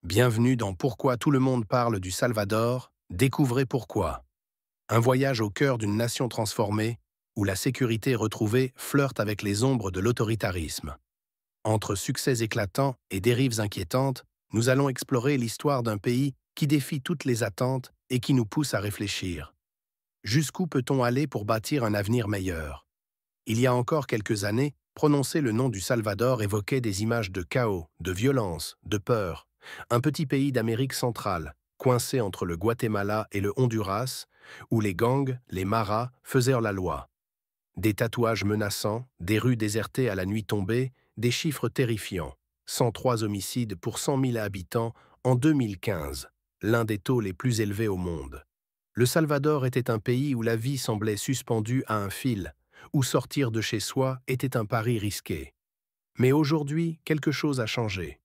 Bienvenue dans Pourquoi tout le monde parle du Salvador, découvrez pourquoi. Un voyage au cœur d'une nation transformée, où la sécurité retrouvée flirte avec les ombres de l'autoritarisme. Entre succès éclatants et dérives inquiétantes, nous allons explorer l'histoire d'un pays qui défie toutes les attentes et qui nous pousse à réfléchir. Jusqu'où peut-on aller pour bâtir un avenir meilleur? Il y a encore quelques années, prononcer le nom du Salvador évoquait des images de chaos, de violence, de peur. Un petit pays d'Amérique centrale, coincé entre le Guatemala et le Honduras, où les gangs, les maras, faisaient la loi. Des tatouages menaçants, des rues désertées à la nuit tombée, des chiffres terrifiants. 103 homicides pour 100 000 habitants en 2015, l'un des taux les plus élevés au monde. Le Salvador était un pays où la vie semblait suspendue à un fil, où sortir de chez soi était un pari risqué. Mais aujourd'hui, quelque chose a changé.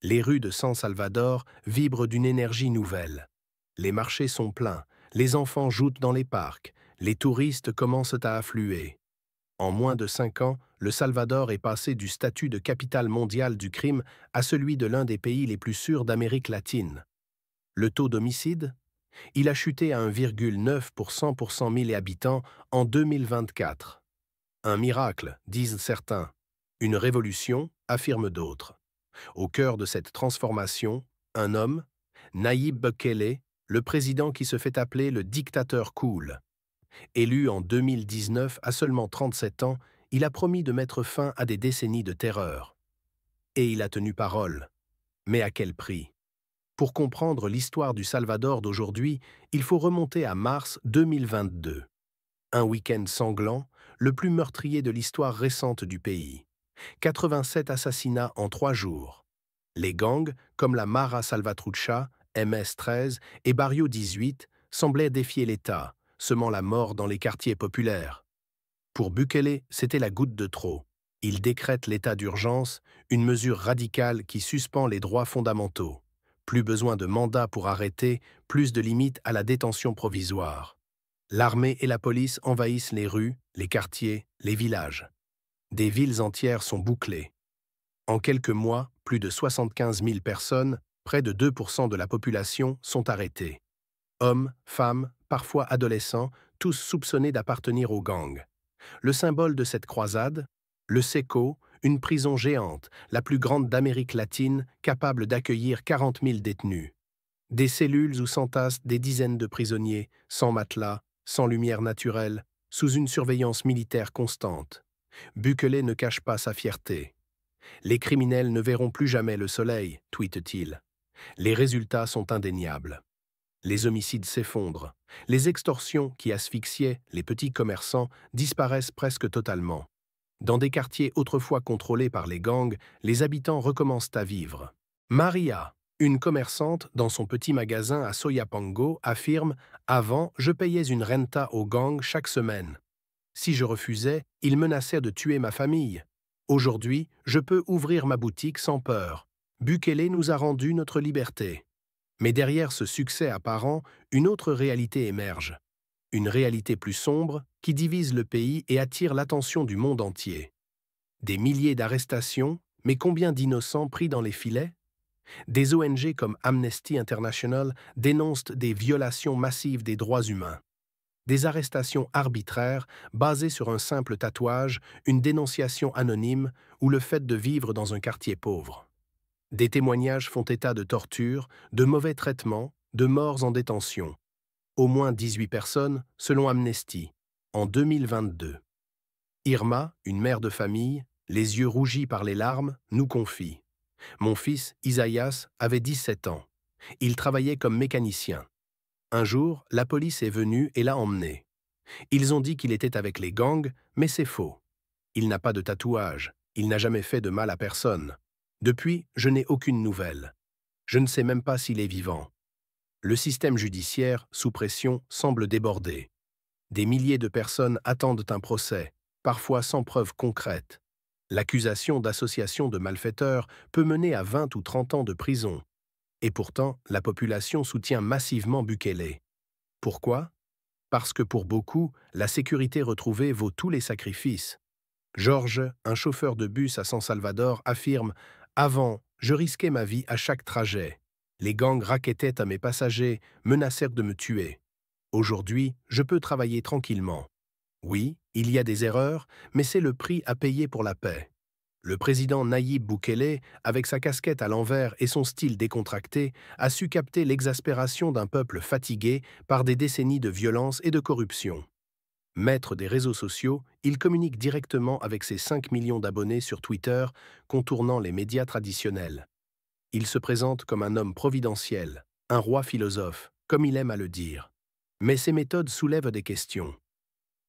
Les rues de San Salvador vibrent d'une énergie nouvelle. Les marchés sont pleins, les enfants jouent dans les parcs, les touristes commencent à affluer. En moins de 5 ans, le Salvador est passé du statut de capitale mondiale du crime à celui de l'un des pays les plus sûrs d'Amérique latine. Le taux d'homicide? Il a chuté à 1,9 pour 100 000 habitants en 2024. Un miracle, disent certains. Une révolution, affirment d'autres. Au cœur de cette transformation, un homme, Nayib Bukele, le président qui se fait appeler le dictateur cool. Élu en 2019 à seulement 37 ans, il a promis de mettre fin à des décennies de terreur. Et il a tenu parole. Mais à quel prix? Pour comprendre l'histoire du Salvador d'aujourd'hui, il faut remonter à mars 2022. Un week-end sanglant, le plus meurtrier de l'histoire récente du pays. 87 assassinats en 3 jours. Les gangs, comme la Mara Salvatrucha, MS-13 et Barrio 18, semblaient défier l'État, semant la mort dans les quartiers populaires. Pour Bukele, c'était la goutte de trop. Il décrète l'état d'urgence, une mesure radicale qui suspend les droits fondamentaux. Plus besoin de mandat pour arrêter, plus de limites à la détention provisoire. L'armée et la police envahissent les rues, les quartiers, les villages. Des villes entières sont bouclées. En quelques mois, plus de 75 000 personnes, près de 2% de la population, sont arrêtées. Hommes, femmes, parfois adolescents, tous soupçonnés d'appartenir aux gangs. Le symbole de cette croisade? Le SECO, une prison géante, la plus grande d'Amérique latine, capable d'accueillir 40 000 détenus. Des cellules où s'entassent des dizaines de prisonniers, sans matelas, sans lumière naturelle, sous une surveillance militaire constante. Bukele ne cache pas sa fierté. Les criminels ne verront plus jamais le soleil, tweete-t-il. Les résultats sont indéniables. Les homicides s'effondrent. Les extorsions qui asphyxiaient les petits commerçants disparaissent presque totalement. Dans des quartiers autrefois contrôlés par les gangs, les habitants recommencent à vivre. Maria, une commerçante dans son petit magasin à Soyapango, affirme « Avant, je payais une renta aux gangs chaque semaine. Si je refusais, ils menaçaient de tuer ma famille. Aujourd'hui, je peux ouvrir ma boutique sans peur. Bukele nous a rendu notre liberté. » Mais derrière ce succès apparent, une autre réalité émerge. Une réalité plus sombre qui divise le pays et attire l'attention du monde entier. Des milliers d'arrestations, mais combien d'innocents pris dans les filets? Des ONG comme Amnesty International dénoncent des violations massives des droits humains. Des arrestations arbitraires basées sur un simple tatouage, une dénonciation anonyme ou le fait de vivre dans un quartier pauvre. Des témoignages font état de tortures, de mauvais traitements, de morts en détention. Au moins 18 personnes, selon Amnesty, en 2022. Irma, une mère de famille, les yeux rougis par les larmes, nous confie. Mon fils, Isaïas, avait 17 ans. Il travaillait comme mécanicien. Un jour, la police est venue et l'a emmené. Ils ont dit qu'il était avec les gangs, mais c'est faux. Il n'a pas de tatouage, il n'a jamais fait de mal à personne. Depuis, je n'ai aucune nouvelle. Je ne sais même pas s'il est vivant. Le système judiciaire, sous pression, semble déborder. Des milliers de personnes attendent un procès, parfois sans preuve concrète. L'accusation d'association de malfaiteurs peut mener à 20 ou 30 ans de prison. Et pourtant, la population soutient massivement Bukele. Pourquoi? Parce que pour beaucoup, la sécurité retrouvée vaut tous les sacrifices. Georges, un chauffeur de bus à San Salvador, affirme « Avant, je risquais ma vie à chaque trajet. Les gangs racketaient à mes passagers, menacèrent de me tuer. Aujourd'hui, je peux travailler tranquillement. Oui, il y a des erreurs, mais c'est le prix à payer pour la paix. Le président Nayib Bukele, avec sa casquette à l'envers et son style décontracté, a su capter l'exaspération d'un peuple fatigué par des décennies de violence et de corruption. Maître des réseaux sociaux, il communique directement avec ses 5 millions d'abonnés sur Twitter, contournant les médias traditionnels. Il se présente comme un homme providentiel, un roi philosophe, comme il aime à le dire. Mais ses méthodes soulèvent des questions.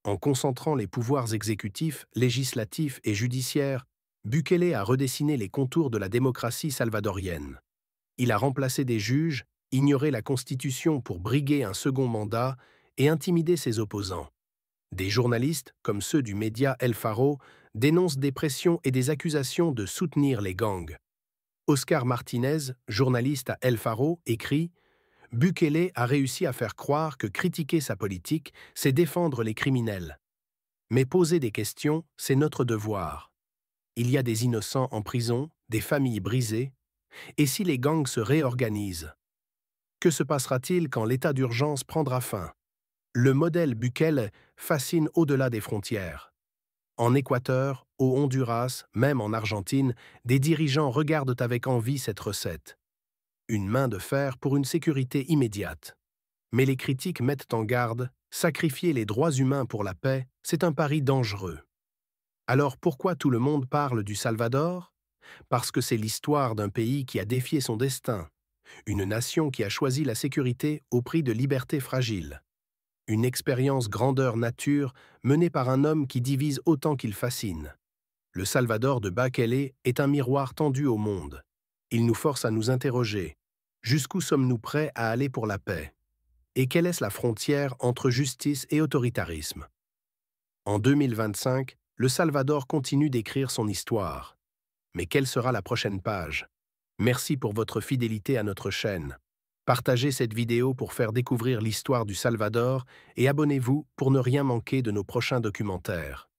En concentrant les pouvoirs exécutifs, législatifs et judiciaires, Bukele a redessiné les contours de la démocratie salvadorienne. Il a remplacé des juges, ignoré la Constitution pour briguer un second mandat et intimider ses opposants. Des journalistes, comme ceux du média El Faro, dénoncent des pressions et des accusations de soutenir les gangs. Oscar Martinez, journaliste à El Faro, écrit « Bukele a réussi à faire croire que critiquer sa politique, c'est défendre les criminels. Mais poser des questions, c'est notre devoir. Il y a des innocents en prison, des familles brisées. Et si les gangs se réorganisent? Que se passera-t-il quand l'état d'urgence prendra fin? Le modèle Bukele fascine au-delà des frontières. En Équateur, au Honduras, même en Argentine, des dirigeants regardent avec envie cette recette. Une main de fer pour une sécurité immédiate. Mais les critiques mettent en garde, sacrifier les droits humains pour la paix, c'est un pari dangereux. Alors pourquoi tout le monde parle du Salvador? Parce que c'est l'histoire d'un pays qui a défié son destin, une nation qui a choisi la sécurité au prix de libertés fragiles. Une expérience grandeur nature menée par un homme qui divise autant qu'il fascine. Le Salvador de Bukele est un miroir tendu au monde. Il nous force à nous interroger. Jusqu'où sommes-nous prêts à aller pour la paix? Et quelle est la frontière entre justice et autoritarisme? En 2025, le Salvador continue d'écrire son histoire. Mais quelle sera la prochaine page? Merci pour votre fidélité à notre chaîne. Partagez cette vidéo pour faire découvrir l'histoire du Salvador et abonnez-vous pour ne rien manquer de nos prochains documentaires.